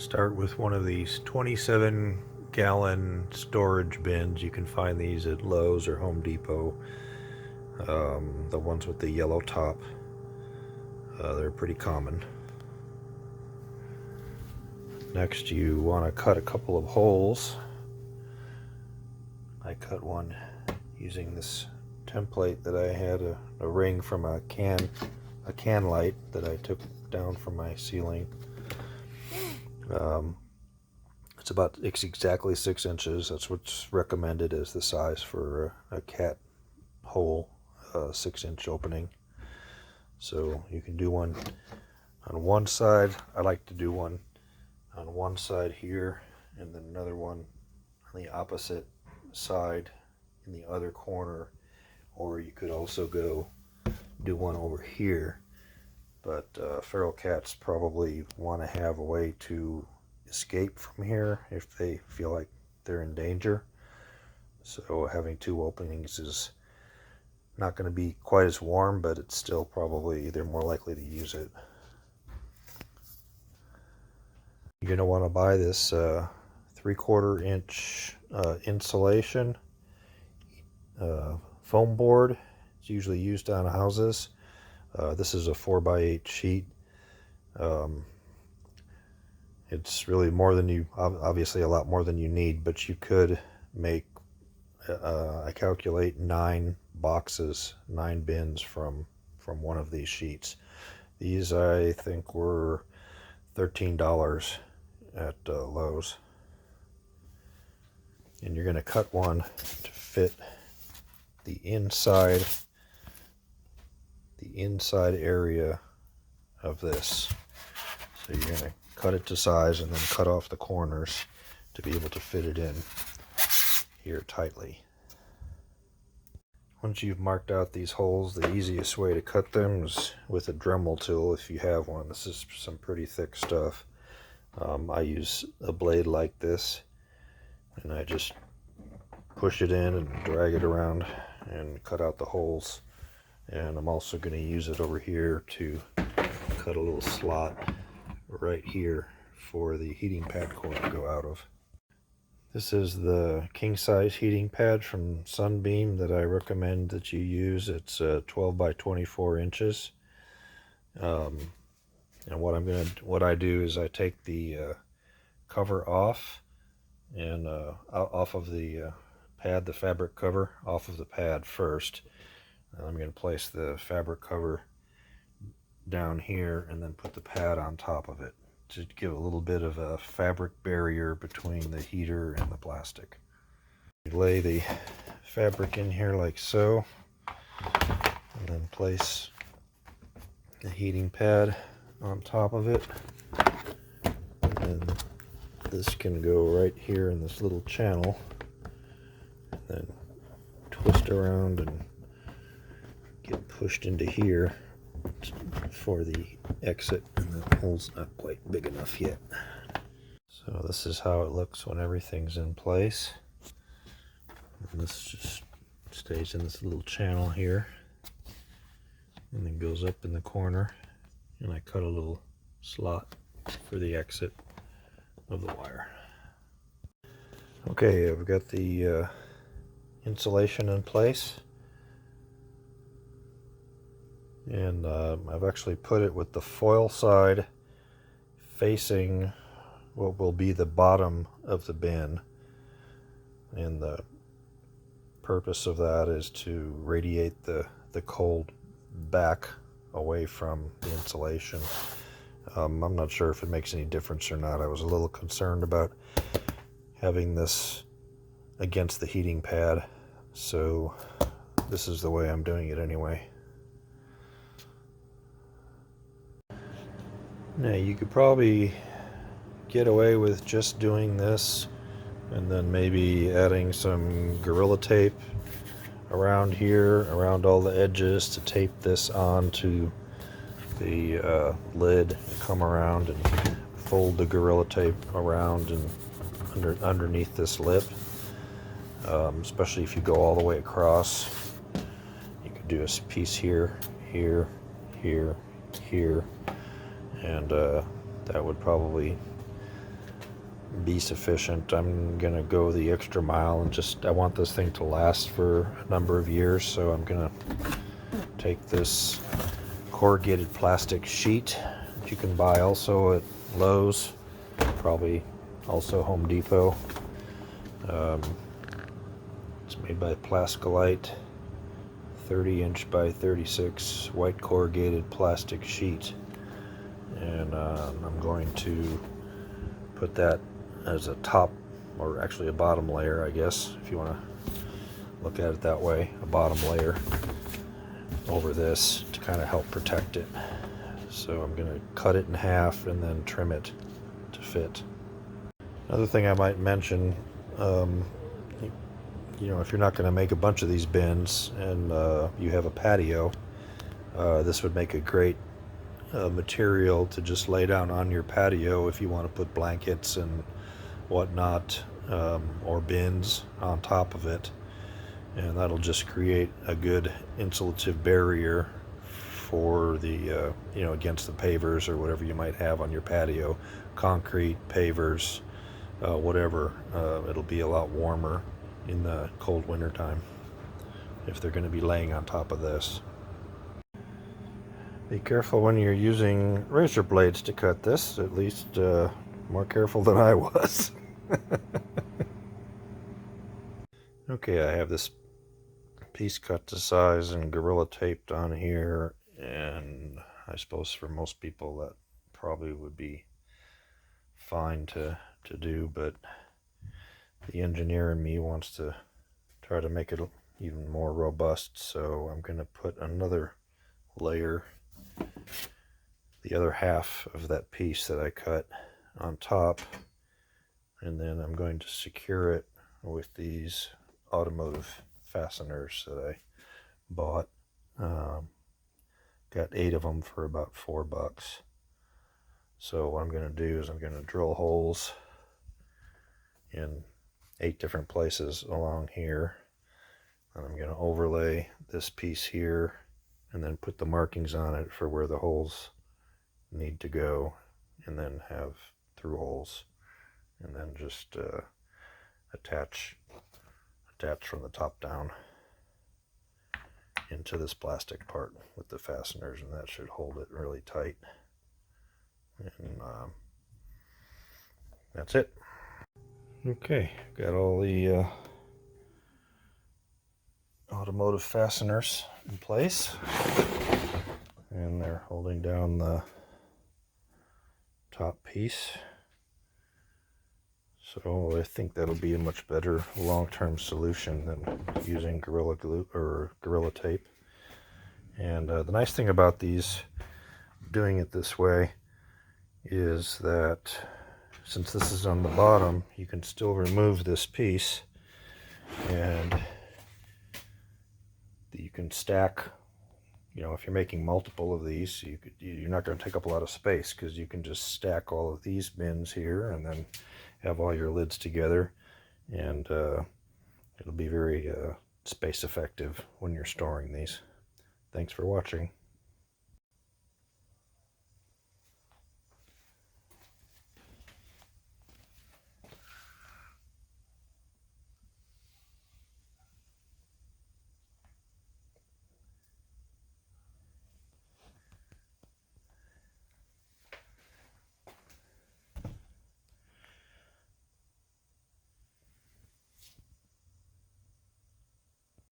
Start with one of these 27-gallon storage bins. You can find these at Lowe's or Home Depot. The ones with the yellow top. They're pretty common. Next, you want to cut a couple of holes. I cut one using this template that I had, a ring from a can light that I took down from my ceiling. It's exactly 6 inches. That's what's recommended as the size for a cat hole, 6-inch opening. So you can do one on one side. I like to do one on one side here, and then another one on the opposite side in the other corner. Or you could also go do one over here. But feral cats probably want to have a way to escape from here if they feel like they're in danger. So having 2 openings is not going to be quite as warm, but it's still probably, they're more likely to use it. You're going to want to buy this 3/4 inch insulation foam board. It's usually used on houses. This is a 4x8 sheet. It's really more than you, obviously a lot more than you need, but you could make, I calculate 9 boxes, 9 bins from one of these sheets. These I think were $13 at Lowe's. And you're going to cut one to fit the inside area of this. So you're going to cut it to size and then cut off the corners to be able to fit it in here tightly. Once you've marked out these holes, the easiest way to cut them is with a Dremel tool if you have one. This is some pretty thick stuff. I use a blade like this, and I just push it in and drag it around and cut out the holes. And I'm also going to use it over here to cut a little slot right here for the heating pad cord to go out of. This is the king size heating pad from Sunbeam that I recommend that you use. It's 12 by 24 inches. And what I do is I take the cover off and off of the pad, the fabric cover off of the pad first. And I'm going to place the fabric cover down here and then put the pad on top of it to give a little bit of a fabric barrier between the heater and the plastic. You lay the fabric in here like so, and then place the heating pad on top of it. And this can go right here in this little channel, and then twist around and get pushed into here for the exit, and the hole's not quite big enough yet. So this is how it looks when everything's in place. And this just stays in this little channel here and then goes up in the corner, and I cut a little slot for the exit of the wire. Okay, I've got the insulation in place, and I've actually put it with the foil side facing what will be the bottom of the bin, and the purpose of that is to radiate the cold back away from the insulation. I'm not sure if it makes any difference or not. I was a little concerned about having this against the heating pad, so this is the way I'm doing it anyway. Now you could probably get away with just doing this and then maybe adding some Gorilla Tape around here, around all the edges, to tape this onto the lid and come around and fold the Gorilla Tape around and underneath this lip, especially if you go all the way across. You could do a piece here, here, here, here, and that would probably be sufficient. I'm gonna go the extra mile and I want this thing to last for a number of years, so I'm gonna take this corrugated plastic sheet that you can buy also at Lowe's, probably also Home Depot. It's made by Plascolite, 30-inch by 36 white corrugated plastic sheet, and I'm going to put that as a top, or actually a bottom layer, I guess, if you want to look at it that way, a bottom layer over this to kind of help protect it. So I'm going to cut it in half and then trim it to fit. Another thing I might mention, you know, if you're not going to make a bunch of these bins and you have a patio, this would make a great material to just lay down on your patio if you want to put blankets and whatnot, or bins on top of it, and that'll just create a good insulative barrier for the you know, against the pavers or whatever you might have on your patio, concrete pavers, whatever. It'll be a lot warmer in the cold winter time if they're going to be laying on top of this. Be careful when you're using razor blades to cut this, at least more careful than I was. Okay, I have this piece cut to size and Gorilla taped on here, and I suppose for most people that probably would be fine to do, but the engineer in me wants to try to make it even more robust, so I'm going to put another layer, the other half of that piece that I cut, on top, and then I'm going to secure it with these automotive fasteners that I bought. Got 8 of them for about $4. So what I'm going to do is I'm going to drill holes in 8 different places along here, and I'm going to overlay this piece here and then put the markings on it for where the holes need to go, and then have through holes, and then just attach from the top down into this plastic part with the fasteners, and that should hold it really tight. And that's it. Okay, got all the automotive fasteners in place, and they're holding down the top piece. So I think that'll be a much better long-term solution than using Gorilla Glue or Gorilla Tape. And the nice thing about these, doing it this way, is that since this is on the bottom, you can still remove this piece, and you can stack, you know, if you're making multiple of these, you're not going to take up a lot of space, because you can just stack all of these bins here and then have all your lids together, and it'll be very space effective when you're storing these. Thanks for watching.